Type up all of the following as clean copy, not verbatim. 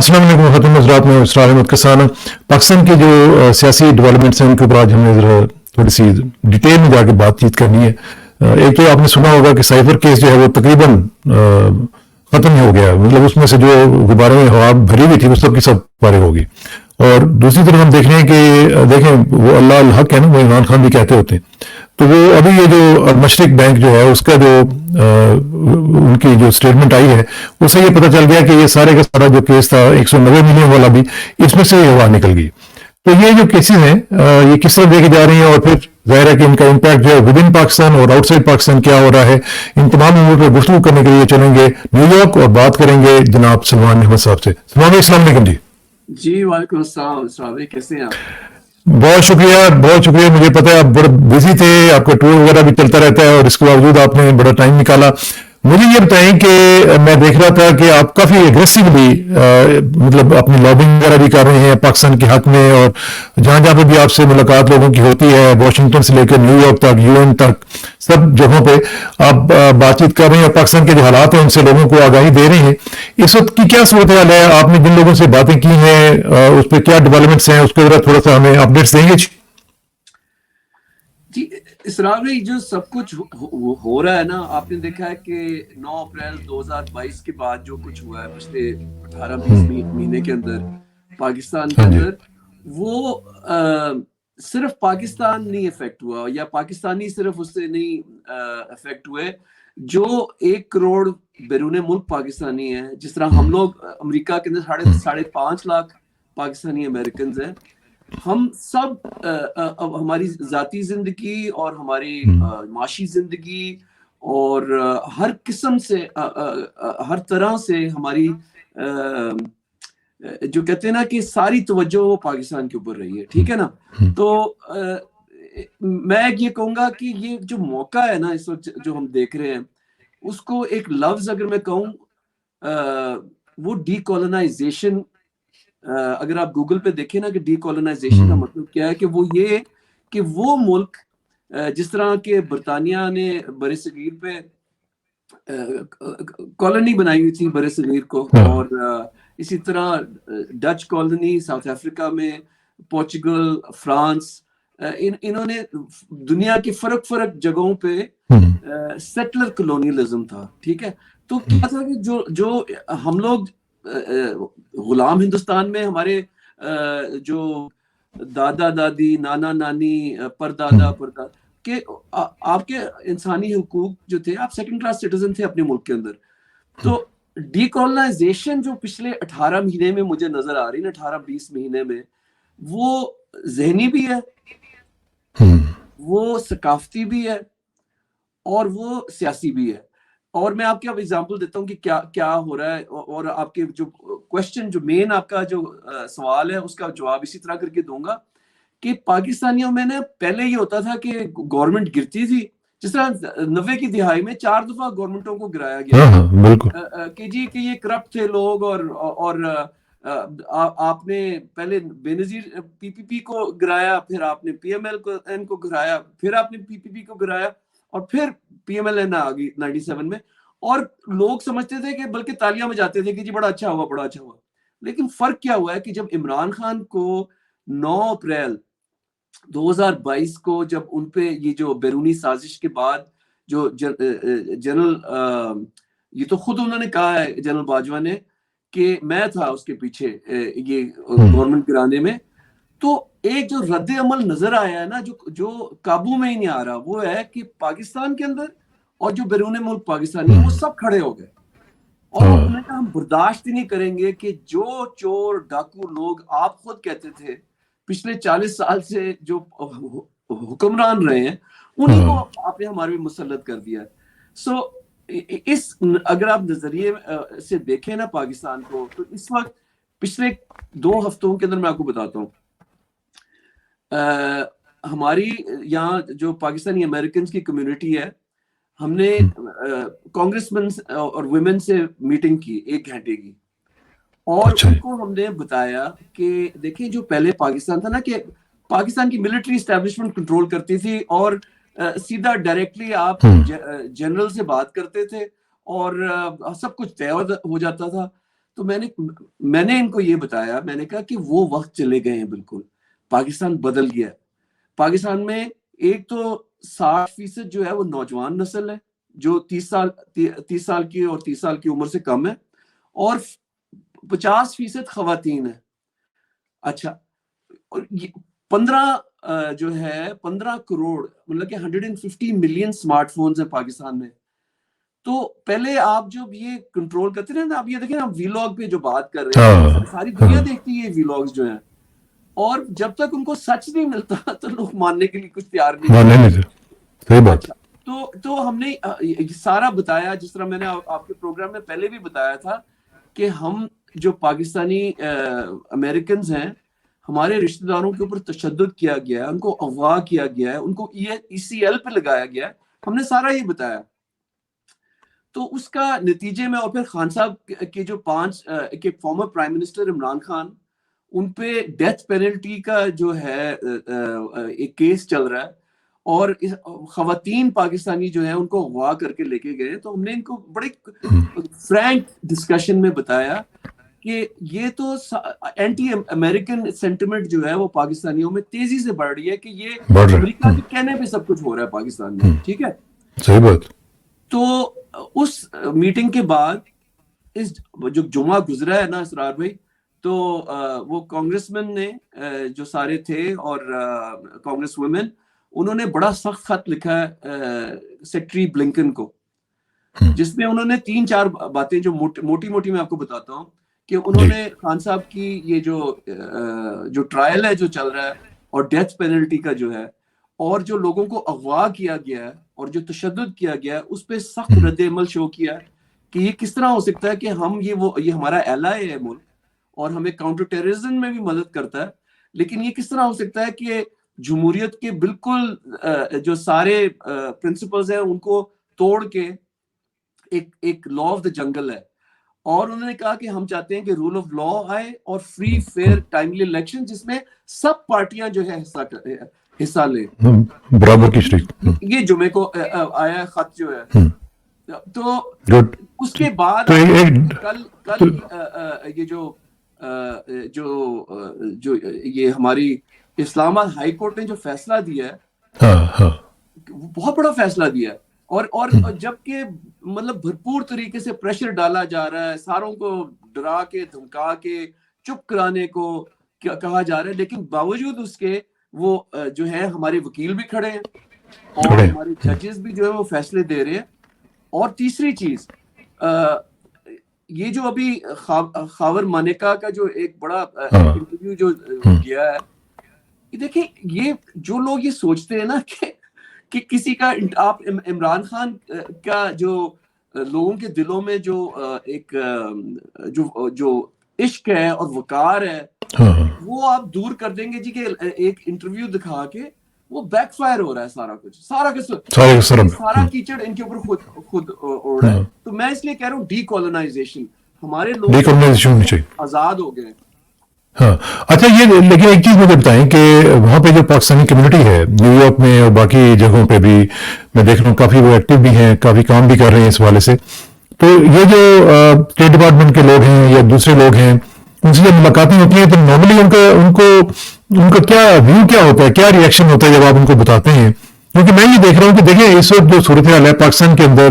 السلام علیکم خاتون حضرات، میں اسرار احمد کسان. پاکستان کے جو سیاسی ڈیولپمنٹس ہیں ان کے اوپر آج ہمیں ذرا تھوڑی سی ڈیٹیل میں جا کے بات چیت کرنی ہے. ایک تو آپ نے سنا ہوگا کہ سائفر کیس جو ہے وہ تقریباً ختم ہو گیا، مطلب اس میں سے جو غبارے میں ہوا بھری ہوئی تھی وہ سب کی سب فارغ ہوگی. اور دوسری طرف ہم دیکھ رہے ہیں کہ دیکھیں وہ اللہ الحق ہے نا، وہ عمران خان بھی کہتے ہوتے ہیں. تو وہ ابھی یہ جو مشرق بینک جو ہے اس کا جو ان کی جو اسٹیٹمنٹ آئی ہے اس سے یہ پتہ چل گیا کہ یہ سارے کا سارا جو کیس تھا 190 ملین والا بھی اس میں سے یہ ہوا نکل گئی. تو یہ جو کیسز ہیں یہ کس طرح دیکھے جا رہی ہیں، اور پھر ظاہر ہے کہ ان کا امپیکٹ جو ہے ود ان پاکستان اور آؤٹ سائڈ پاکستان کیا ہو رہا ہے، ان تمام امور پر گفتگو کرنے کے لیے چلیں گے نیو یارک اور بات کریں گے جناب سلمان احمد صاحب سے. سلمان بھائی السلام علیکم. جی وعلیکم السلام. اسرار بھائی کیسے ہیں آپ؟ بہت شکریہ بہت شکریہ. مجھے پتا ہے آپ بڑے بزی تھے، آپ کا ٹور وغیرہ بھی چلتا رہتا ہے اور اس کے باوجود آپ نے بڑا ٹائم نکالا. مجھے یہ بتائیں کہ میں دیکھ رہا تھا کہ آپ کافی اگریسولی مطلب اپنی لابنگ وغیرہ بھی کر رہے ہیں پاکستان کے حق میں، اور جہاں جہاں پہ بھی آپ سے ملاقات لوگوں کی ہوتی ہے واشنگٹن سے لے کر نیو یارک تک، یو این تک، سب جگہوں پہ آپ بات چیت کر رہے ہیں اور پاکستان کے جو حالات ہیں ان سے لوگوں کو آگاہی دے رہے ہیں. اس وقت کی کیا صورتحال ہے؟ آپ نے جن لوگوں سے باتیں کی ہیں اس پہ کیا ڈیولپمنٹس ہیں، اس پہ ذرا تھوڑا سا ہمیں اپڈیٹس دیں گے. جی اسرار بھائی جو سب کچھ ہو رہا ہے نا، آپ نے دیکھا ہے کہ 9 اپریل 2022 کے بعد جو کچھ ہوا ہے پچھلے 18-20 مہینے کے اندر پاکستان کے اندر، وہ صرف پاکستان نہیں افیکٹ ہوا یا پاکستانی صرف اس سے نہیں افیکٹ ہوئے. جو 1 کروڑ بیرون ملک پاکستانی ہیں، جس طرح ہم لوگ امریکہ کے اندر 5.5 لاکھ پاکستانی امریکنز ہیں، ہم سب ہماری ذاتی زندگی اور ہماری معاشی زندگی اور ہر قسم سے ہر طرح سے ہماری جو کہتے ہیں نا کہ ساری توجہ وہ پاکستان کے اوپر رہی ہے. ٹھیک ہے نا؟ تو میں یہ کہوں گا کہ یہ جو موقع ہے نا اس وقت جو ہم دیکھ رہے ہیں، اس کو ایک لفظ اگر میں کہوں وہ ڈی کالونائزیشن. اگر آپ گوگل پہ دیکھیں نا کہ ڈی کالونائزیشن کا مطلب کیا ہے، کہ وہ یہ کہ وہ ملک جس طرح کہ برطانیہ نے برِ صغیر پہ کالونی بنائی ہوئی تھی برِ صغیر کو، اور اسی طرح ڈچ کالونی ساؤتھ افریقہ میں، پورچوگل، فرانس، انہوں نے دنیا کی فرق جگہوں پہ سیٹلر کلونیلزم تھا. ٹھیک ہے؟ تو کیا تھا کہ جو ہم لوگ غلام ہندوستان میں ہمارے جو دادا دادی، نانا نانی، پردادا کہ آپ کے انسانی حقوق جو تھے، آپ سیکنڈ کلاس سٹیزن تھے اپنے ملک کے اندر. تو ڈی کالونائزیشن جو پچھلے 18 مہینے میں مجھے نظر آ رہی نا، 18-20 مہینے میں، وہ ذہنی بھی ہے، وہ ثقافتی بھی ہے، اور وہ سیاسی بھی ہے. اور میں آپ کے اب ایگزامپل دیتا ہوں کہ کیا ہو رہا ہے، اور آپ کے جو کوشچن جو مین آپ کا جو سوال ہے اس کا جواب اسی طرح کر کے دوں گا کہ پاکستانیوں میں نے پہلے یہ ہوتا تھا کہ گورنمنٹ گرتی تھی، جس طرح 90 کی دہائی میں 4 دفعہ گورنمنٹوں کو گرایا گیا کہ جی کہ یہ کرپٹ تھے لوگ، اور آپ نے پہلے بے نظیر PPP کو گرایا، پھر آپ نے PMLN کو گرایا، پھر آپ نے PPP کو گرایا، اور پھر PMLN آ گئی 97 میں. اور لوگ سمجھتے تھے کہ بلکہ تالیاں بجاتے تھے کہ جی بڑا اچھا ہوا بڑا اچھا ہوا. لیکن فرق کیا ہوا ہے کہ جب عمران خان کو 9 اپریل 2022 کو جب ان پہ یہ جو بیرونی سازش کے بعد جو جنرل یہ تو خود انہوں نے کہا ہے جنرل باجوہ نے کہ میں تھا اس کے پیچھے یہ گورنمنٹ گرانے میں، تو ایک جو رد عمل نظر آیا ہے نا جو قابو میں ہی نہیں آ رہا، وہ ہے کہ پاکستان کے اندر اور جو بیرون ملک پاکستانی ہیں وہ سب کھڑے ہو گئے، اور انہوں نے کہا ہم برداشت ہی نہیں کریں گے کہ جو چور ڈاکو لوگ آپ خود کہتے تھے پچھلے 40 سال سے جو حکمران رہے ہیں انہیں کو آپ نے ہمارے بھی مسلط کر دیا. سو اس اگر آپ نظریے سے دیکھیں نا پاکستان کو، تو اس وقت پچھلے 2 ہفتوں کے اندر میں آپ کو بتاتا ہوں، ہماری یہاں جو پاکستانی امریکنز کی کمیونٹی ہے، ہم نے کانگریس مین اور ویمن سے میٹنگ کی 1 گھنٹے کی، اور ان کو ہم نے بتایا کہ دیکھیں جو پہلے پاکستان تھا نا، کہ پاکستان کی ملٹری اسٹیبلشمنٹ کنٹرول کرتی تھی، اور سیدھا ڈائریکٹلی آپ جنرل سے بات کرتے تھے اور سب کچھ طے ہو جاتا تھا. تو میں نے ان کو یہ بتایا, میں نے کہا کہ وہ وقت چلے گئے ہیں, بالکل پاکستان بدل گیا ہے. پاکستان میں ایک تو 60% جو ہے وہ نوجوان نسل ہے جو 30 سال کی اور 30 سال کی عمر سے کم ہے, اور 50% خواتین ہیں. اچھا, 15 کروڑ مطلب کہ 150 ملین اسمارٹ فونز ہیں پاکستان میں. تو پہلے آپ جب یہ کنٹرول کرتے رہے نا, آپ یہ دیکھیں ہم ویلاگ پہ جو بات کر رہے ہیں ساری دنیا دیکھتی ہے یہ ویلاگز جو ہیں, اور جب تک ان کو سچ نہیں ملتا تو لوگ ماننے کے لیے کچھ تیار نہیں. صحیح بات. تو ہم نے سارا بتایا, جس طرح میں نے آپ کے پروگرام میں پہلے بھی بتایا تھا کہ ہم جو پاکستانی امریکنز ہیں, ہمارے رشتہ داروں کے اوپر تشدد کیا گیا ہے, ان کو اغوا کیا گیا ہے, ان کو ECL پہ لگایا گیا ہے, ہم نے سارا یہ بتایا. تو اس کا نتیجے میں, اور پھر خان صاحب کے جو 5 former prime minister Imran Khan, ان پہ ڈیتھ پینلٹی کا جو ہے ایک کیس چل رہا ہے, اور خواتین پاکستانی جو ہیں ان کو اغوا کر کے لے کے گئے. تو ہم نے ان کو بڑے فرینک ڈسکشن میں بتایا کہ یہ تو اینٹی امریکن سینٹیمنٹ جو ہے وہ پاکستانیوں میں تیزی سے بڑھ رہی ہے, کہ یہ امریکہ کے کہنے پہ سب کچھ ہو رہا ہے پاکستان میں. ٹھیک ہے, صحیح بات. تو اس میٹنگ کے بعد اس جو جمعہ گزرا ہے نا اسرار بھائی, تو وہ کانگریس مین نے جو سارے تھے اور کانگریس ویمن, انہوں نے بڑا سخت خط لکھا ہے سیکٹری بلنکن کو, جس میں انہوں نے 3-4 باتیں جو موٹی موٹی میں آپ کو بتاتا ہوں, کہ انہوں نے خان صاحب کی یہ جو ٹرائل ہے جو چل رہا ہے, اور ڈیتھ پینلٹی کا جو ہے, اور جو لوگوں کو اغوا کیا گیا ہے اور جو تشدد کیا گیا ہے, اس پہ سخت رد عمل شو کیا ہے کہ یہ کس طرح ہو سکتا ہے کہ ہم یہ ہمارا ایلائی ہے ملک اور ہمیں کاؤنٹر ٹیررزم میں بھی مدد کرتا ہے, لیکن یہ کس طرح ہو سکتا ہے کہ جمہوریت کے بالکل جو سارے پرنسپلز ہیں ان کو توڑ کے ایک لا آف دا جنگل ہے. اور انہوں نے کہا کہ ہم چاہتے ہیں کہ رول آف لا آئے اور فری فیئر ٹائملی الیکشن, جس میں سب پارٹیاں جو ہے حصہ لیں, برابر کی شریک. یہ جمعے کو آیا خط جو ہے. تو اس کے بعد کل یہ جو یہ ہماری اسلام آباد ہائی کورٹ نے جو فیصلہ دیا ہے, بہت بڑا فیصلہ دیا ہے, اور جبکہ مطلب بھرپور طریقے سے پریشر ڈالا جا رہا ہے, ساروں کو ڈرا کے دھمکا کے چپ کرانے کو کہا جا رہا ہے, لیکن باوجود اس کے وہ جو ہے ہمارے وکیل بھی کھڑے ہیں اور ہمارے ججز بھی جو ہے وہ فیصلے دے رہے ہیں. اور تیسری چیز, یہ جو ابھی خاور مانیکا کا جو ایک بڑا انٹرویو جو کیا ہے, دیکھیں یہ جو لوگ یہ سوچتے ہیں نا کہ کسی کا, آپ عمران خان کا جو لوگوں کے دلوں میں جو ایک جو عشق ہے اور وقار ہے, وہ آپ دور کر دیں گے جی کہ ایک انٹرویو دکھا کے. وہ بیک فائر ہو رہا ہے سارا کچھ, سارا کیچڑ ان کے اوپر خود اڑ رہا ہے. تو میں اس لیے کہہ رہا ہوں ڈی کالونائزیشن, ہمارے لوگ آزاد ہو گئے. ہاں اچھا, یہ لیکن ایک چیز مجھے بتائیں کہ وہاں پہ جو پاکستانی کمیونٹی ہے نیو یارک میں اور باقی جگہوں پہ بھی میں دیکھ رہا ہوں کافی وہ ایکٹیو بھی ہیں, کافی کام بھی کر رہے ہیں اس حوالے سے. تو یہ جو اسٹیٹ ڈپارٹمنٹ کے لوگ ہیں یا دوسرے لوگ ہیں, ان سے جب ملاقاتیں ہوتی ہیں تو نارملی ان کا کیا ویو کیا ہوتا ہے, کیا ریئیکشن ہوتا ہے جب آپ ان کو بتاتے ہیں؟ کیونکہ میں یہ دیکھ رہا ہوں کہ دیکھیں اس وقت جو صورتحال ہے پاکستان کے اندر,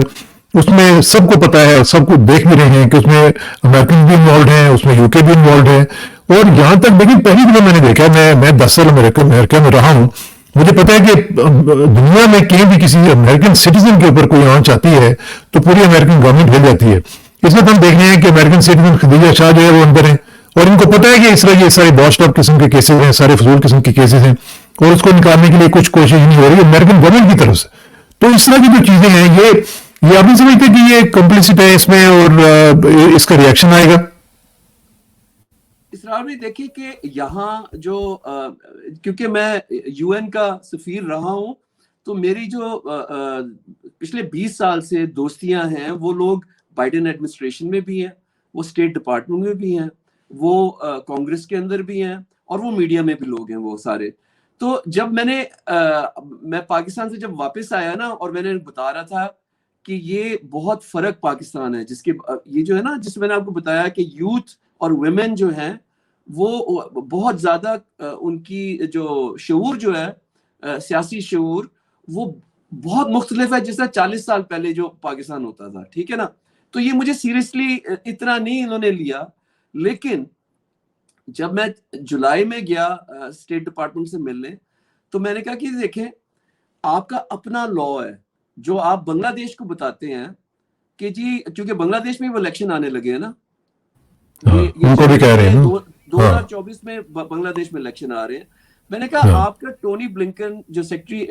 اس میں سب کو پتا ہے, سب کو دیکھ بھی رہے ہیں کہ اس میں امریکن بھی انوالوڈ ہیں, اس میں UK بھی انوالوڈ ہے. اور یہاں تک لیکن پہلی دفعہ میں نے دیکھا, میں 10 سال امریکہ میں رہا ہوں, مجھے پتا ہے کہ دنیا میں کہیں بھی کسی امریکن سٹیزن کے اوپر کوئی آنچ آتی ہے تو پوری امریکن گورنمنٹ ہل جاتی ہے. اس وقت ہم دیکھ رہے ہیں کہ امریکن سٹیزن خدیجہ شاہ جو ہے وہ اندر ہیں, اور ان کو پتا ہے کہ اس طرح یہ سارے باش ٹاپ قسم کے کیسز ہیں, سارے فضول قسم کے کیسز ہیں, اور اس کو نکالنے کے لیے کچھ کوشش نہیں ہو رہی امریکن گورنمنٹ کی طرف سے. تو اس طرح کی جو چیزیں ہیں یہ آپ نہیں سمجھتے کہ یہ کمپلیسٹ ہے اس میں, اور اس کا ریئیکشن آئے گا؟ اسرار بھی دیکھیے کہ یہاں جو کیونکہ میں UN کا سفیر رہا ہوں, تو میری جو پچھلے 20 سال سے دوستیاں ہیں وہ لوگ بائیڈن ایڈمنسٹریشن میں بھی ہیں, وہ اسٹیٹ ڈپارٹمنٹ میں بھی ہیں, وہ کانگریس کے اندر بھی ہیں, اور وہ میڈیا میں بھی لوگ ہیں وہ سارے. تو جب میں پاکستان سے جب واپس آیا نا, اور میں نے بتا رہا تھا کہ یہ بہت فرق پاکستان ہے جس کے یہ جو ہے نا جس میں نے آپ کو بتایا کہ یوتھ اور ویمن جو ہیں وہ بہت زیادہ ان کی جو شعور جو ہے سیاسی شعور وہ بہت مختلف ہے جس طرح 40 سال پہلے جو پاکستان ہوتا تھا, ٹھیک ہے نا. تو یہ مجھے سیریسلی اتنا نہیں انہوں نے لیا, لیکن جب میں جولائی میں گیا اسٹیٹ ڈپارٹمنٹ سے ملنے تو میں نے کہا کہ دیکھیں آپ کا اپنا لا ہے جو آپ بنگلہ دیش کو بتاتے ہیں کہ جی چونکہ بنگلہ دیش میں وہ الیکشن آنے لگے ہیں نا, ان کو بھی کہہ رہے ہیں 2024 میں بنگلہ دیش میں الیکشن آ رہے ہیں. میں نے کہا آپ کا ٹونی بلنکن جو سیکرٹری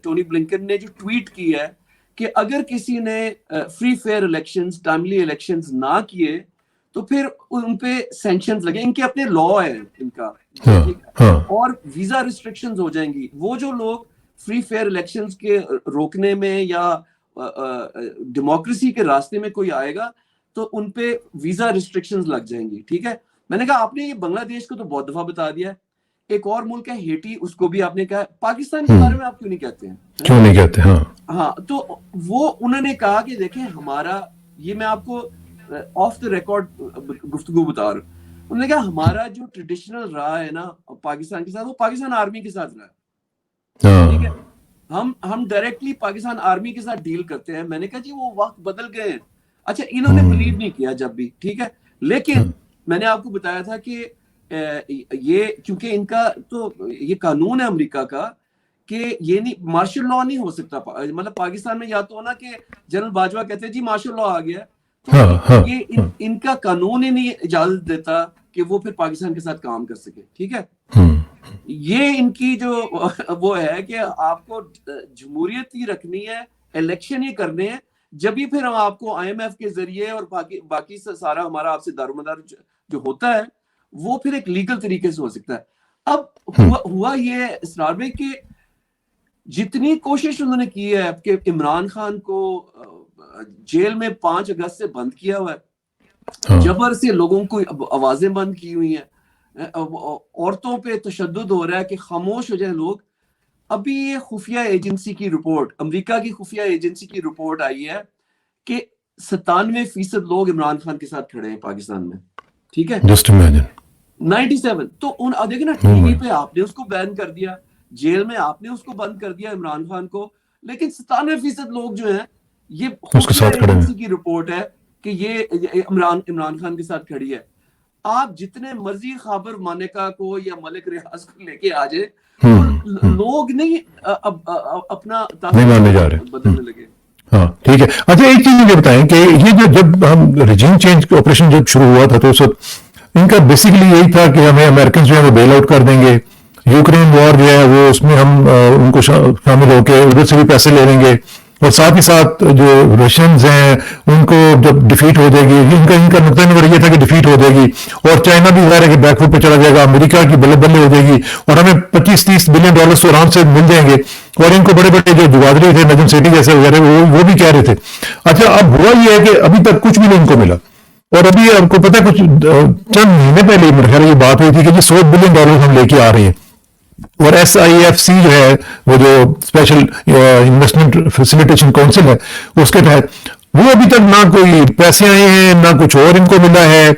ٹونی بلنکن نے جو ٹویٹ کی ہے کہ اگر کسی نے free fair elections timely elections نہ کیے تو پھر ان پہ سینکشنز لگے, ان کے اپنے لا ہے ان کا, اور ویزا ریسٹرکشنز ہو جائیں گی. وہ جو لوگ فری فیئر الیکشنز کے روکنے میں یا ڈیموکریسی کے راستے میں کوئی آئے گا تو ان پہ ویزا ریسٹرکشنز لگ جائیں گی, ٹھیک ہے. میں نے کہا آپ نے یہ بنگلہ دیش کو تو بہت دفعہ بتا دیا ہے, ایک اور ملک ہے ہیٹی, اس کو بھی آپ نے کہا, پاکستان کے بارے میں آپ کیوں نہیں کہتے ہیں, کیوں نہیں کہتے؟ ہاں تو وہ انہوں نے کہا کہ دیکھیں ہمارا, یہ میں آپ کو آف دا ریکارڈ گفتگو بتا رہا ہوں, انہوں نے کہا ہمارا جو ٹریڈیشنل رہا ہے نا پاکستان کے ساتھ وہ پاکستان آرمی کے ساتھ رہا ہے, ٹھیک ہے. ہم ڈائریکٹلی پاکستان آرمی کے ساتھ ڈیل کرتے ہیں. میں نے کہا جی وہ وقت بدل گئے ہیں. اچھا انہوں نے بلیو نہیں کیا جب بھی, ٹھیک ہے, لیکن میں نے آپ کو بتایا تھا کہ یہ چونکہ ان کا تو یہ قانون ہے امریکہ کا کہ یہ نہیں, مارشل لا نہیں ہو سکتا. مطلب پاکستان میں یا تو ہونا کہ جنرل باجوہ کہتے ہیں جی مارشل لا آ گیا, تو یہ ان کا قانون ہی نہیں اجازت دیتا کہ وہ پھر پاکستان کے ساتھ کام کر سکے, ٹھیک ہے. یہ ان کی جو وہ ہے کہ آپ کو جمہوریت ہی رکھنی ہے, الیکشن ہی کرنے ہیں, جب ہی پھر ہم آپ کو آئی ایم ایف کے ذریعے اور باقی سارا ہمارا آپ سے دارومدار جو ہوتا ہے وہ پھر ایک لیگل طریقے سے ہو سکتا ہے. اب ہوا یہ اسرار میں کہ جتنی کوشش انہوں نے کی ہے کہ عمران خان کو جیل میں 5 اگست سے بند کیا ہوا ہے, جبر سے لوگوں کو آوازیں بند کی ہوئی ہیں, عورتوں پہ تشدد ہو رہا ہے کہ خاموش ہو جائیں لوگ. ابھی یہ خفیہ ایجنسی کی رپورٹ, امریکہ کی خفیہ ایجنسی کی رپورٹ آئی ہے کہ 97% لوگ عمران خان کے ساتھ کھڑے ہیں پاکستان میں, ٹھیک ہے, 97. تو دیکھیں نا ٹی وی پہ آپ نے اس کو بین کر دیا, جیل میں آپ نے اس کو بند کر دیا عمران خان کو, لیکن 97% لوگ جو ہیں یہ خفیہ ایجنسی کی رپورٹ ہے کہ یہ عمران خان کے ساتھ کھڑی ہے. آپ جتنے مرضی خابر مانیکا کو یا ملک ریاض کو لے کے آ جائے, لوگ نہیں اپنا بدلنے لگے. ہاں ٹھیک ہے. اچھا ایک چیز مجھے بتائیں کہ یہ جب ہم ریجیم چینج آپریشن جب شروع ہوا تھا تو اس وقت ان کا بیسیکلی یہی تھا کہ ہمیں امریکنز جو ہے وہ بیل آؤٹ کر دیں گے, یوکرین وار جو ہے وہ اس میں ہم ان کو شامل ہو کے ادھر سے بھی پیسے لے لیں گے, اور ساتھ ہی ساتھ جو رشینز ہیں ان کو جب ڈیفیٹ ہو جائے گی, ان کا نقطۂ نظر یہ تھا کہ ڈیفیٹ ہو جائے گی, اور چائنا بھی ظاہر ہے کہ بیک فٹ پہ چلا جائے گا, امریکہ کی بلے بلے ہو جائے گی, اور ہمیں $25-30 بلین تو آرام سے مل جائیں گے. اور ان کو بڑے بڑے جو جگادری تھے نجم سیٹھی جیسے وغیرہ وہ بھی کہہ رہے تھے. اچھا اب ہوا یہ ہے کہ ابھی تک کچھ بھی نہیں ان کو ملا, اور ابھی آپ کو پتا کچھ چند مہینے پہلے میرے خیال یہ بات ہوئی تھی کہ $100 بلین ہم لے کے آ رہے ہیں, اور ایس آئی ایف سی جو ہے وہ جو اسپیشل انویسٹمنٹ فیسیلیٹیشن کونسل ہے اس کے تحت وہ ابھی تک نہ کوئی پیسے آئے ہیں نہ کچھ اور ان کو ملا ہے.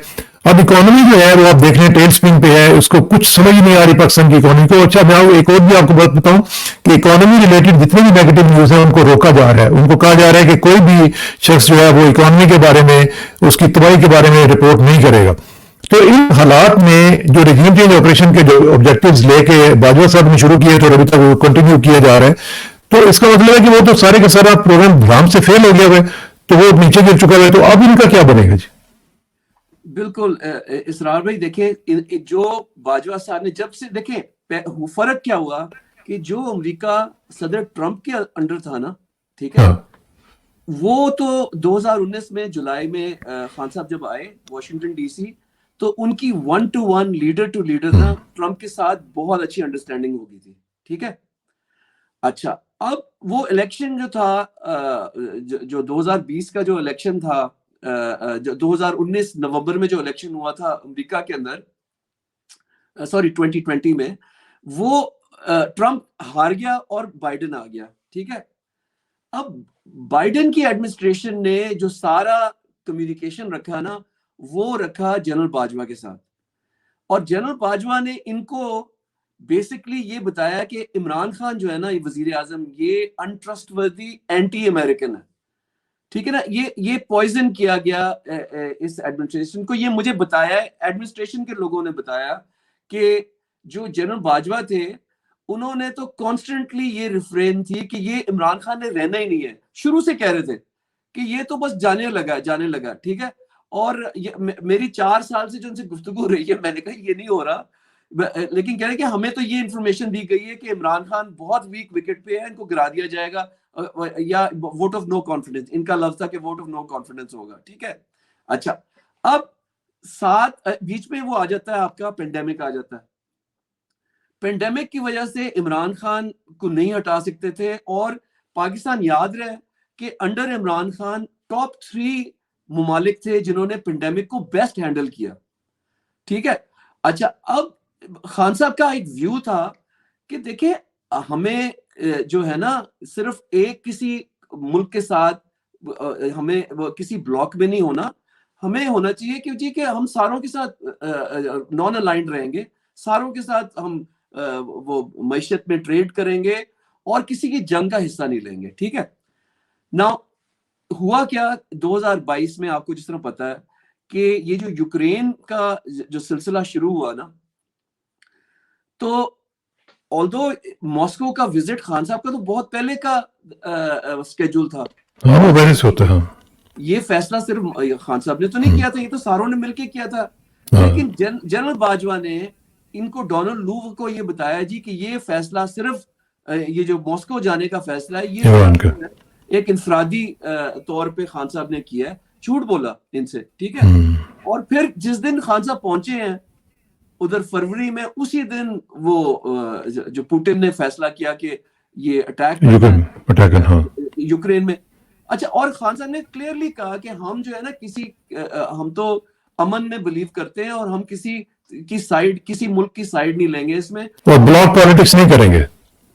اب اکانومی جو ہے وہ آپ دیکھ رہے ہیں ٹیل اسپن پہ ہے, اس کو کچھ سمجھ نہیں آ رہی پاکستان کی اکانومی کو. اچھا میں ایک اور بھی آپ کو بات بتاؤں کہ اکانومی ریلیٹڈ جتنے بھی نیگیٹو نیوز ہیں ان کو روکا جا رہا ہے, ان کو کہا جا رہا ہے کہ کوئی بھی شخص جو ہے وہ اکانومی کے بارے میں اس کی تباہی کے بارے میں رپورٹ نہیں کرے گا. تو ان حالات میں جو ریجیم چینج آپریشن کے جو آبجیکٹیوز لے کے باجوہ صاحب نے شروع کیے تو ابھی تک وہ کنٹینیو کیا جا رہا ہے, تو اس کا مطلب ہے کہ وہ تو سارے کا سارا پروگرام دھام سے فیل ہو گیا ہوا ہے, تو وہ نیچے گر چکا ہے. تو اب ان کا کیا بنے گا؟ جی بالکل اسرار بھائی, دیکھیں جو باجوہ صاحب نے جب سے دیکھیں فرق کیا ہوا کہ جو امریکہ صدر ٹرمپ کے انڈر تھا نا, ٹھیک ہے, وہ تو 2019 میں جولائی میں خان صاحب جب آئے واشنگٹن ڈی سی تو ان کی 1-to-1 لیڈر ٹو لیڈر نا ٹرمپ کے ساتھ بہت اچھی انڈرسٹینڈنگ ہو گئی تھی, ٹھیک ہے. اچھا اب وہ الیکشن جو تھا جو 2020 کا جو الیکشن تھا, جو 2019 نومبر میں جو الیکشن ہوا تھا امریکہ کے اندر, سوری 2020 میں, وہ ٹرمپ ہار گیا اور بائیڈن آ گیا, ٹھیک ہے. اب بائیڈن کی ایڈمنسٹریشن نے جو سارا کمیونیکیشن رکھا نا وہ رکھا جنرل باجوہ کے ساتھ, اور جنرل باجوہ نے ان کو بیسکلی یہ بتایا کہ عمران خان جو ہے نا وزیر اعظم, یہ انٹرسٹ وردی اینٹی امریکن ہے, ٹھیک ہے نا. یہ پوائزن کیا گیا اس ایڈمنسٹریشن کو. یہ مجھے بتایا ایڈمنسٹریشن کے لوگوں نے بتایا کہ جو جنرل باجوہ تھے انہوں نے تو کانسٹنٹلی یہ ریفرین تھی کہ یہ عمران خان نے رہنا ہی نہیں ہے, شروع سے کہہ رہے تھے کہ یہ تو بس جانے لگا, ٹھیک ہے. اور میری 4 سال سے جو ان سے گفتگو رہی ہے, میں نے کہا یہ نہیں ہو رہا, لیکن کہہ رہے کہ ہمیں تو یہ انفارمیشن دی گئی ہے کہ عمران خان بہت ویک وکٹ پہ ہے, ان کو گرا دیا جائے گا, یا ووٹ آف نو کانفیڈنس, ان کا لفظ تھا کہ ووٹ آف نو کانفیڈنس ہوگا, ٹھیک ہے. اچھا, اب ساتھ بیچ میں وہ آ جاتا ہے آپ کا پینڈیمک آ جاتا ہے. پینڈیمک کی وجہ سے عمران خان کو نہیں ہٹا سکتے تھے, اور پاکستان یاد رہے کہ انڈر عمران خان ٹاپ 3 ممالک تھے جنہوں نے پینڈیمک کو بیسٹ ہینڈل کیا, ٹھیک ہے. اچھا, اب خان صاحب کا ایک ویو تھا کہ دیکھیں ہمیں جو ہے نا صرف ایک کسی ملک کے ساتھ, ہمیں کسی بلاک میں نہیں ہونا, ہمیں ہونا چاہیے کہ جی کہ ہم ساروں کے ساتھ نان الائنڈ رہیں گے, ساروں کے ساتھ ہم وہ معیشت میں ٹریڈ کریں گے اور کسی کی جنگ کا حصہ نہیں لیں گے, ٹھیک ہے. نا ہوا کیا 2022 میں, آپ کو جس طرح پتا ہے کہ یہ جو یوکرین کا جو سلسلہ شروع ہوا نا, تو although ماسکو کا وزٹ خان صاحب کا تو بہت پہلے کا اسکیڈول تھا, وہ ویریس ہوتا ہے. یہ فیصلہ صرف خان صاحب نے تو نہیں کیا تھا, یہ تو ساروں نے مل کے کیا تھا. لیکن جنرل باجوہ نے ان کو, ڈونلڈ لو کو یہ بتایا جی کہ یہ فیصلہ صرف یہ جو ماسکو جانے کا فیصلہ ہے یہ ایک انفرادی طور پہ خان صاحب نے کیا ہے, جھوٹ بولا ان سے, ٹھیک ہے. اور پھر جس دن خان صاحب پہنچے ہیں ادھر فروری میں, اسی دن وہ جو پوٹن نے فیصلہ کیا کہ یہ اٹیک یوکرین میں. اچھا, اور خان صاحب نے کلیئرلی کہا کہ ہم جو ہے نا ہم تو امن میں بلیو کرتے ہیں اور ہم کسی ملک کی سائیڈ نہیں لیں گے اس میں, اور بلاک پالیٹکس نہیں کریں گے.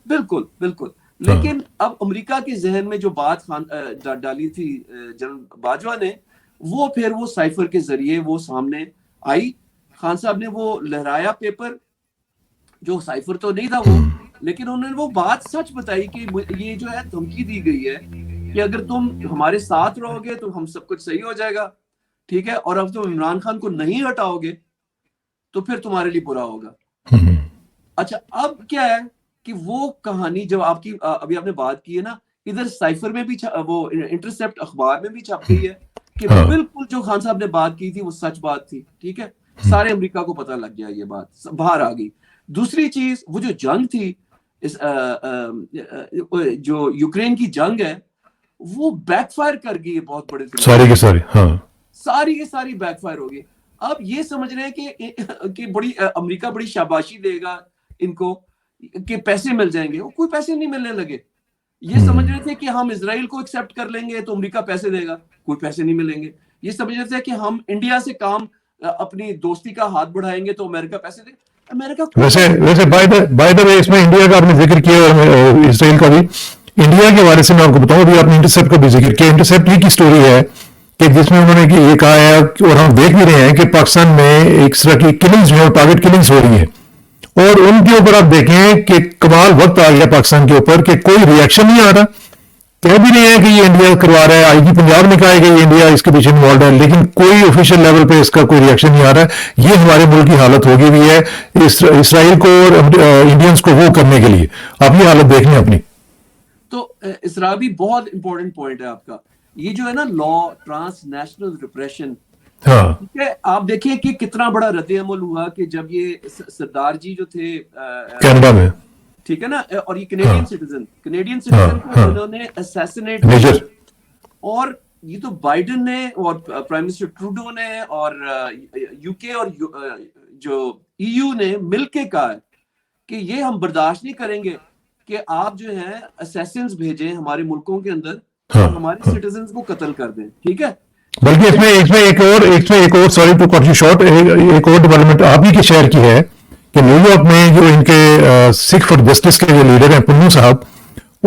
بالکل بالکل. لیکن اب امریکہ کے ذہن میں جو بات ڈالی تھی جنرل باجوہ نے, وہ پھر وہ سائفر کے ذریعے وہ سامنے آئی. خان صاحب نے وہ لہرایا پیپر, جو سائفر تو نہیں تھا وہ, لیکن انہوں نے وہ بات سچ بتائی کہ یہ جو ہے دھمکی دی گئی ہے کہ اگر تم ہمارے ساتھ رہو گے تو ہم سب کچھ صحیح ہو جائے گا, ٹھیک ہے, اور اب تم عمران خان کو نہیں ہٹاؤ گے تو پھر تمہارے لیے برا ہوگا. اچھا, اب کیا ہے کہ وہ کہانی جب آپ کی ابھی آپ نے بات کی ہے نا, ادھر سائفر میں بھی وہ انٹرسپٹ اخبار میں بھی چھپ گئی ہے کہ بالکل جو خان صاحب نے بات کی تھی وہ سچ بات تھی, ٹھیک ہے. سارے امریکہ کو پتہ لگ گیا, یہ بات باہر آ گئی. دوسری چیز, وہ جو جنگ تھی جو یوکرین کی جنگ ہے, وہ بیک فائر کر گئی ہے بہت بڑے, ساری کی ساری بیک فائر ہو گئی. اب یہ سمجھ رہے ہیں کہ امریکہ بڑی شاباشی دے گا ان کو کہ پیسے مل جائیں گے, وہ کوئی پیسے نہیں ملنے لگے. یہ سمجھ رہے تھے کہ ہم اسرائیل کو ایکسپٹ کر لیں گے تو امریکہ پیسے دے گا, کوئی پیسے نہیں ملیں گے. یہ سمجھ رہے تھے کہ ہم انڈیا سے کام اپنی دوستی کا ہاتھ بڑھائیں گے تو امریکہ پیسے دے گا. امریکہ ویسے بائی دا وے اس میں انڈیا کا آپ نے ذکر کیا اور اسرائیل کا بھی. انڈیا کے بارے سے میں آپ کو بتاؤں, ابھی آپ نے انٹرسپٹ کا بھی ذکر کیا. انٹرسپٹ ہی کی سٹوری ہے کہ جس میں انہوں نے یہ کہا ہے, اور ہم دیکھ بھی رہے ہیں کہ پاکستان میں ایک طرح کی کلنگز جو ہے, ٹارگٹ کلنگز ہو رہی ہیں, اور ان کے اوپر آپ دیکھیں کہ کمال وقت آ گیا پاکستان کے اوپر کہ کوئی ریئیکشن نہیں آ رہا. کہہ بھی نہیں ہے کہ یہ انڈیا کروا رہا ہے, آئی جی پنجاب نے کہا ہے کہ یہ انڈیا اس کے پیچھے انوالوڈ ہے, لیکن کوئی آفیشیل لیول پہ اس کا کوئی ریئیکشن نہیں آ رہا ہے. یہ ہمارے ملک کی حالت ہوگی بھی ہے اسرائیل کو اور انڈینس کو وہ کرنے کے لیے. آپ یہ حالت دیکھ لیں اپنی. تو اسرا بھی بہت امپورٹنٹ پوائنٹ ہے آپ کا, یہ جو ہے نا لا ٹرانس نیشنل ریپریشن, ٹھیک ہے. آپ دیکھیں کہ کتنا بڑا رد عمل ہوا کہ جب یہ سردار جی جو تھے کینیڈا میں, ٹھیک ہے نا, اور یہ کینیڈین سٹیزن کو انہوں نے اسیسنیٹ کیا, اور یہ تو بائیڈن نے اور پرائم منسٹر ٹروڈو نے اور یو کے اور جو ای یو نے مل کے کہا ہے کہ یہ ہم برداشت نہیں کریں گے کہ آپ جو ہیں اسیسنز بھیجیں ہمارے ملکوں کے اندر اور ہمارے سٹیزنز کو قتل کر دیں, ٹھیک ہے. بلکہ اس میں ایک اور sorry to cut you short, ایک اور ڈیولپمنٹ آپ ہی کے شہر کی ہے کہ نیو یارک میں جو ان کے سکھ فار جسٹس کے جو لیڈر ہیں پنو صاحب,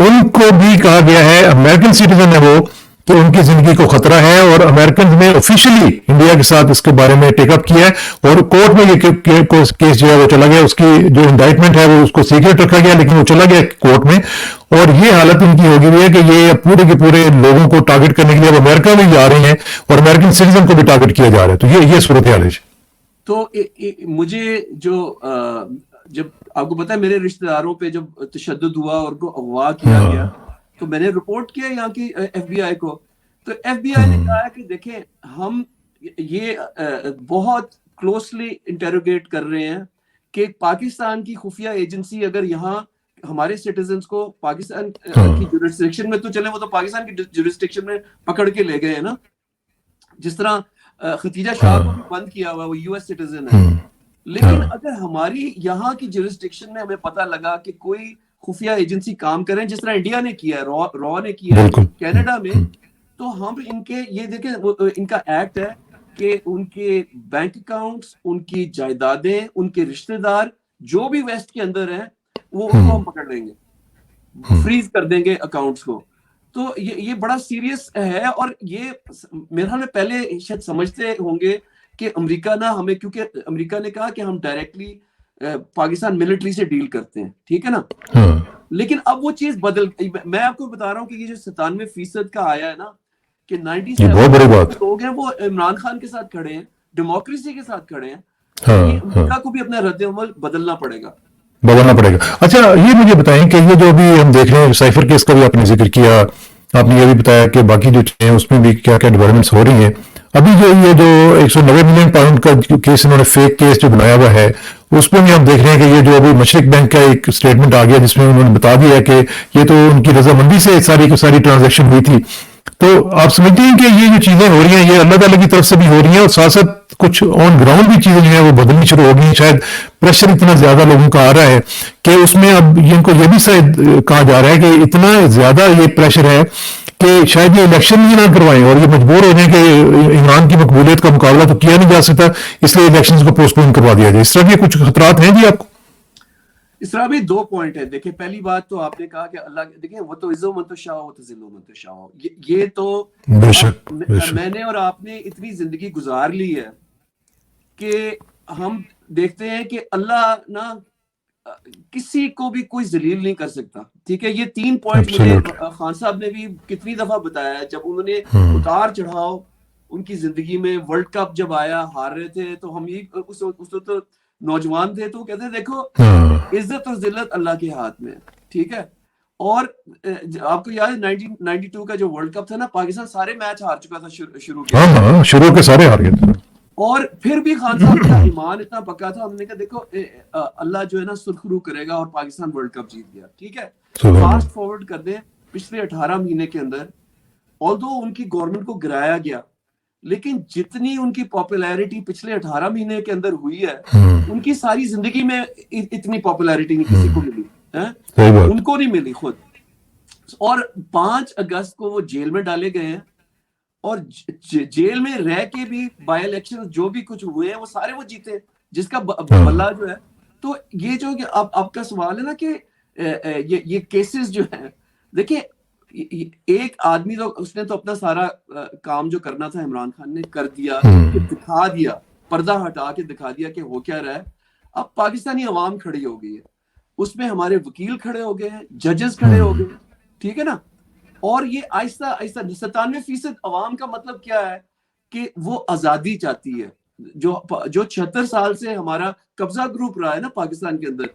ان کو بھی کہا گیا ہے امریکن سٹیزن ہے وہ کہ ان کی زندگی کو خطرہ ہے, اور امریکن نے آفیشلی انڈیا کے ساتھ اس کے بارے میں ٹیک اپ کیا ہے, اور کورٹ میں یہ کیس جو ہے وہ چلا گیا, اس کی جو انڈائٹمنٹ ہے وہ اس کو سیکرٹ رکھا گیا, لیکن وہ چلا گیا کورٹ میں, اور یہ حالت ان کی ہوگی ہوئی ہے کہ یہ پورے کے پورے لوگوں کو ٹارگٹ کرنے کے لیے اب امریکہ میں جا رہے ہیں, اور امریکن سٹیزن کو بھی ٹارگٹ کیا جا رہا ہے. تو یہ صورتحال ہے. تو مجھے جو جب آپ کو پتا ہے میرے رشتہ داروں پہ جب تشدد ہوا اور کو اغوا کیا گیا, تو میں نے رپورٹ کیا یہاں کی ایف بی آئی کو. تو ایف بی آئی نے کہا کہ دیکھیں ہم یہ بہت کلوزلی انٹروگیٹ کر رہے ہیں کہ پاکستان کی خفیہ ایجنسی اگر یہاں ہمارے سٹیزنز کو پاکستان کی جورسڈکشن میں, تو چلے وہ تو پاکستان کی جورسڈکشن میں پکڑ کے لے گئے ہیں نا, جس طرح ختیجہ شاہ کو بھی بند کیا ہوا, وہ یو ایس سٹیزن ہے, لیکن اگر ہماری یہاں کی جورسڈکشن میں ہمیں پتہ لگا کہ کوئی خفیہ ایجنسی کام کریں جس طرح انڈیا نے کیا ہے, را نے کیا ہے کینیڈا میں, تو ہم ان کے یہ دیکھیں ان کا ایکٹ ہے کہ ان کے بینک اکاؤنٹس, ان کی جائیدادیں, ان کے رشتہ دار جو بھی ویسٹ کے اندر ہیں وہ ان کو ہم پکڑ لیں گے, فریز کر دیں گے اکاؤنٹس کو. تو یہ بڑا سیریس ہے, اور یہ میرے خیال میں پہلے شاید سمجھتے ہوں گے کہ امریکہ نہ ہمیں, کیونکہ امریکہ نے کہا کہ ہم ڈائریکٹلی پاکستان ملٹری سے ڈیل کرتے ہیں, ٹھیک ہے نا, لیکن اب وہ چیز بدل, میں آپ کو بتا رہا ہوں کہ یہ جو 97% کا آیا ہے نا کہ 97% لوگ ہیں وہ عمران خان کے ساتھ کھڑے ہیں, ڈیموکریسی کے ساتھ کھڑے ہیں, یہ امریکہ کو بھی اپنا رد عمل بدلنا پڑے گا. اچھا یہ مجھے بتائیں کہ یہ جو ابھی ہم دیکھ رہے ہیں سائفر کیس کا بھی آپ نے ذکر کیا, آپ نے یہ بھی بتایا کہ باقی جو چیزیں ہیں اس میں بھی کیا کیا ڈیولپمنٹس ہو رہی ہیں. ابھی جو یہ جو 190 ملین پاؤنڈ کا کیس انہوں نے فیک کیس جو بنایا ہوا ہے, اس میں بھی ہم دیکھ رہے ہیں کہ یہ جو ابھی مشرق بینک کا ایک اسٹیٹمنٹ آ گیا جس میں انہوں نے بتا دیا ہے کہ یہ تو ان کی رضامندی سے ساری کی ساری ٹرانزیکشن ہوئی تھی. تو آپ سمجھتے ہیں کہ یہ جو چیزیں ہو رہی ہیں یہ اللہ تعالیٰ کی طرف سے بھی ہو رہی ہیں, اور ساتھ ساتھ کچھ آن گراؤنڈ بھی چیزیں جو ہیں وہ بدلنی شروع ہو گئی ہیں, شاید پریشر اتنا زیادہ لوگوں کا آ رہا ہے کہ اس میں اب ان کو یہ بھی شاید کہا جا رہا ہے کہ اتنا زیادہ یہ پریشر ہے کہ شاید یہ الیکشن ہی نہ کروائیں, اور یہ مجبور ہو جائیں کہ عمران کی مقبولیت کا مقابلہ تو کیا نہیں جا سکتا, اس لیے الیکشن کو پوسٹ پون کروا دیا جائے. اس طرح کے کچھ خطرات ہیں جی آپ کو؟ اس طرح بھی 2 پوائنٹ ہے. دیکھیں پہلی بات تو آپ نے کہا کہ اللہ, دیکھیں وہ تو عزو من تشاء وہ تو ذل من تشاء, یہ تو میں نے اور آپ نے اتنی زندگی گزار لی ہے کہ ہم دیکھتے ہیں کہ اللہ نہ کسی کو بھی کوئی ذلیل نہیں کر سکتا, ٹھیک ہے. یہ 3 پوائنٹ مجھے خان صاحب نے بھی کتنی دفعہ بتایا ہے, جب انہوں نے اتار چڑھاؤ ان کی زندگی میں, ورلڈ کپ جب آیا ہار رہے تھے, تو ہم یہ اس وقت نوجوان تھے تو کہتے دیکھو عزت اور ذلت اللہ کے ہاتھ میں, ٹھیک ہے. اور آپ کو یاد ہے 1992 کا جو ورلڈ کپ تھا نا, پاکستان سارے میچ ہار چکا تھا شروع کے سارے ہار گئے تھے, اور پھر بھی خان صاحب کا ایمان اتنا پکا تھا, ہم نے کہا دیکھو اللہ جو ہے نا سرخ رو کرے گا, اور پاکستان ورلڈ کپ جیت گیا, ٹھیک ہے. فاسٹ فارورڈ کر دیں پچھلے 18 مہینے کے اندر, آلدو ان کی گورنمنٹ کو گرایا گیا, لیکن جتنی ان کی پاپولیرٹی پچھلے 18 مہینے کے اندر ہوئی ہے, ان کی ساری زندگی میں اتنی پاپولیرٹی نہیں کسی کو ملی, ان کو نہیں ملی خود. اور 5 اگست کو وہ جیل میں ڈالے گئے ہیں, اور جیل میں رہ کے بھی بائی الیکشن جو بھی کچھ ہوئے ہیں وہ سارے وہ جیتے, جس کا بلہ جو ہے. تو یہ جو کہ آپ کا سوال ہے نا کہ یہ کیسز جو ہیں, دیکھیں ایک آدمی تو اس نے تو اپنا سارا کام جو کرنا تھا عمران خان نے کر دیا, دکھا دیا, پردہ ہٹا کے دکھا دیا کہ ہو کیا رہا ہے. اب پاکستانی عوام کھڑی ہو گئی ہے, اس میں ہمارے وکیل کھڑے ہو گئے ہیں, ججز کھڑے ہو گئے ہیں, ٹھیک ہے نا. اور یہ آہستہ آہستہ 97% عوام کا مطلب کیا ہے کہ وہ آزادی چاہتی ہے. جو 76 سال سے ہمارا قبضہ گروپ رہا ہے نا پاکستان کے اندر,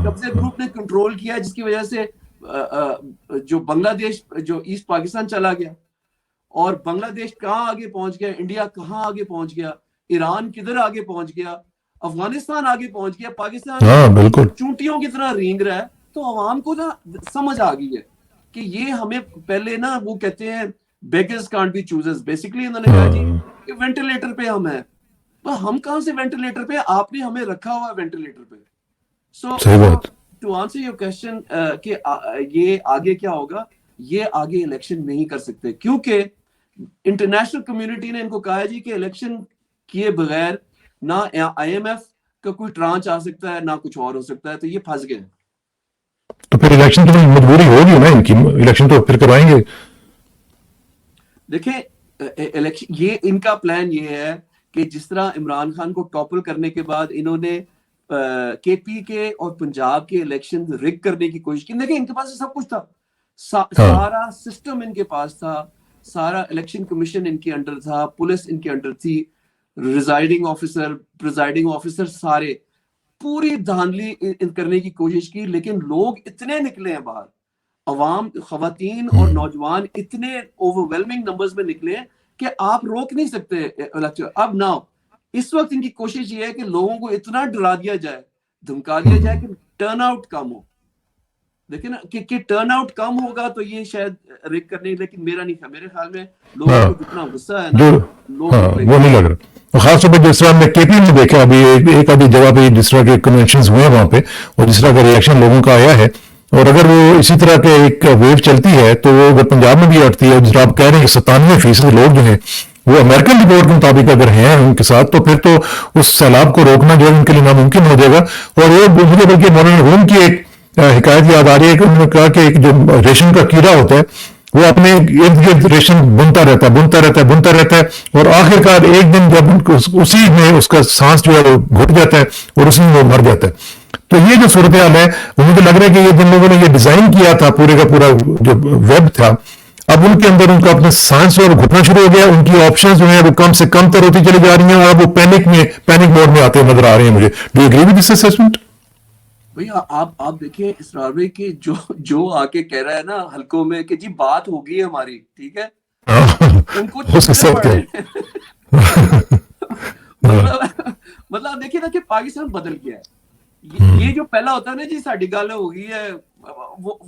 قبضے گروپ نے کنٹرول کیا ہے, جس کی وجہ سے جو بنگلہ دیش جو ایسٹ پاکستان چلا گیا, اور بنگلہ دیش کہاں آگے پہنچ گیا, انڈیا کہاں آگے پہنچ گیا, ایران کدھر آگے پہنچ گیا, افغانستان آگے پہنچ گیا, پاکستان چونٹیوں کی طرح رینگ رہا ہے. تو عوام کو نا سمجھ آ گئی ہے کہ یہ ہمیں پہلے نا وہ کہتے ہیں beggars can't be choosers, basically انہوں نے کہا جی کہ وینٹیلیٹر پہ ہم ہیں, ہم کہاں سے وینٹیلیٹر پہ, آپ نے ہمیں رکھا ہوا وینٹیلیٹر پہ. سو ٹو آنسر یور کوسچن کہ یہ آگے کیا ہوگا, یہ آگے الیکشن نہیں کر سکتے, کیونکہ انٹرنیشنل کمیونٹی نے ان کو کہا جی کہ الیکشن کیے بغیر نہ IMF کا کوئی ٹرانچ آ سکتا ہے, نہ کچھ اور ہو سکتا ہے, تو یہ پھنس گئے. تو پھر الیکشن کی مجبوری ہوگی نا ان کی, الیکشن تو پھر کرائیں گے. دیکھیں الیکشن, یہ ان کا پلان یہ ہے کہ جس طرح عمران خان کو ٹاپل کرنے کے بعد انہوں نے کے پی کے اور پنجاب کے الیکشن رگ کرنے کی کوشش کی. دیکھیں ان کے پاس سب کچھ تھا, سارا سسٹم ان کے پاس تھا, سارا الیکشن کمیشن ان کے انڈر تھا, پولیس ان کے انڈر تھی, ریزائڈنگ آفیسر, پریزائڈنگ آفیسر, سارے پوری دھاندلی کرنے کی کوشش کی. لیکن لوگ اتنے نکلے ہیں باہر, عوام, خواتین اور نوجوان اتنے اوورویلمنگ نمبرز میں نکلے ہیں کہ آپ روک نہیں سکتے الیکشن. اب ناؤ اس وقت ان کی کوشش یہ ہے کہ لوگوں کو اتنا ڈرا دیا جائے, دھمکا دیا جائے کہ ٹرن آؤٹ کم ہو. لیکن کہ ٹرن آؤٹ کم ہوگا تو یہ شاید ریک کرنے, لیکن میرا نہیں تھا, میرے خیال میں لوگوں کو جتنا غصہ ہے نا وہ نہیں لگ رہا. خاص طور پہ جس طرح ہم نے کے پی میں دیکھا ابھی ایک آدھی جگہ پہ جس طرح کے کنونشنز ہوئے ہیں وہاں پہ, اور جس طرح کا ریئیکشن لوگوں کا آیا ہے, اور اگر وہ اسی طرح کے ایک ویو چلتی ہے تو وہ اگر پنجاب میں بھی ہٹتی ہے, جس طرح آپ کہہ رہے ہیں کہ 97% لوگ جو ہیں وہ امریکن رپورٹ کے مطابق اگر ہیں ان کے ساتھ, تو پھر تو اس سیلاب کو روکنا جو ہے ان کے لیے ناممکن ہو جائے گا. اور وہ مجھے بلکہ مولانا روم کی ایک حکایت یاد آ رہی ہے کہ انہوں نے کہا کہ ایک جو ریشم کا کیڑا ہوتا ہے وہ اپنے ارد گرد ریشم بنتا رہتا ہے, اور آخر کار ایک دن جب اسی میں اس کا سانس جو ہے وہ گھٹ جاتا ہے اور اسی میں وہ مر جاتا ہے. تو یہ جو صورتحال ہے, مجھے لگ رہا ہے کہ یہ جن لوگوں نے یہ ڈیزائن کیا تھا پورے کا پورا جو ویب تھا, اب ان کے اندر ان کا اپنے سائنس اور گھٹنا شروع ہو گیا, ان کی آپشنز جو ہیں وہ کم سے کم تر ہوتی چلی جا رہی ہیں, اور اب وہ پینک موڈ میں آتے نظر آ رہے ہیں مجھے. Do you agree with this assessment? بھیا آپ دیکھیں اسرار بھائی کہ جو آ کے کہہ رہا ہے نا حلقوں میں کہ جی بات ہو گئی ہے ہماری, ٹھیک ہے, ان کو مطلب دیکھیے نا کہ پاکستان بدل گیا ہے. یہ جو پہلا ہوتا ہے نا جی ساڈی گل ہو گئی ہے,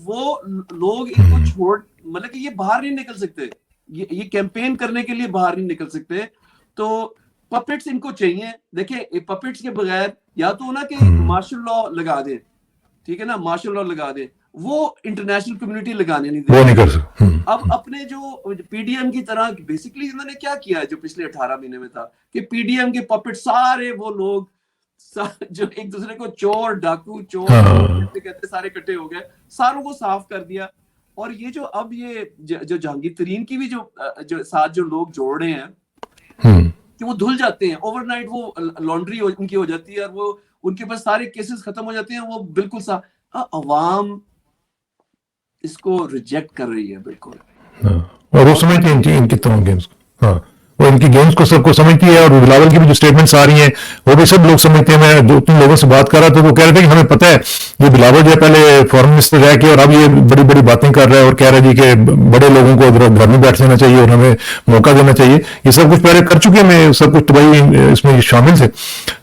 وہ لوگ ان کو چھوڑ, مطلب کہ یہ باہر نہیں نکل سکتے, یہ کیمپین کرنے کے لیے باہر نہیں نکل سکتے. تو پپٹس ان کو چاہیے. دیکھیں پپٹس کے بغیر یا تو نا کہ مارشل لا لگا دیں, ٹھیک ہے نا, مارشل لا لگا دیں, وہ انٹرنیشنل کمیونٹی لگانے نہیں وہ نہیں کر سکتے. اب اپنے جو پی ڈی ایم کی طرح بیسیکلی انہوں نے کیا کیا جو پچھلے 18 مہینے میں تھا کہ پی ڈی ایم کے پپٹ سارے وہ لوگ جو ایک دوسرے کو چور ڈاکو چور کہتے سارے اکٹھے ہو گئے, ساروں کو صاف کر دیا. اور یہ جو اب یہ جو جہانگیر ترین کی بھی جو ساتھ جو لوگ جوڑ رہے ہیں کہ وہ دھل جاتے ہیں اوور نائٹ, وہ لانڈری ان کی ہو جاتی ہے, اور وہ ان کے پاس سارے کیسز ختم ہو جاتے ہیں, وہ بالکل صاف. عوام اس کو ریجیکٹ کر رہی ہے بالکل, اور وہ سمجھتے ہیں ان کی تمام گیمز کو, وہ ان کی گیمز کو سب کو سمجھتی ہے. اور بلاول کی بھی جو اسٹیٹمنٹس آ رہی ہیں وہ بھی سب لوگ سمجھتے ہیں. میں 2-3 لوگوں سے بات کر رہا تھا, وہ کہہ رہے تھے کہ ہمیں پتہ ہے یہ بلاول جو ہے پہلے فارن منسٹر رہ کے اور اب یہ بڑی بڑی باتیں کر رہا ہے, اور کہہ رہا ہے جی کہ بڑے لوگوں کو گھر میں بیٹھ جانا چاہیے اور ہمیں موقع دینا چاہیے. یہ سب کچھ پہلے کر چکے ہیں, سب کچھ دبئی اس میں شامل تھے.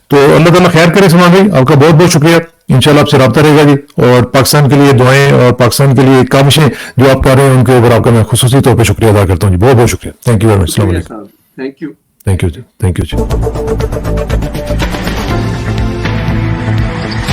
تو اللہ تعالیٰ خیر کرے. سلمان بھائی آپ کا بہت بہت شکریہ, انشاءاللہ آپ سے رابطہ رہے گا جی. اور پاکستان کے لیے دعائیں اور پاکستان کے لیے کاوشیں جو آپ کر رہے ہیں ان کے اوپر آپ کا میں خصوصی طور پہ شکریہ ادا کرتا ہوں جی. بہت بہت شکریہ. Thank you very much. السلام علیکم. Thank you. Thank you G.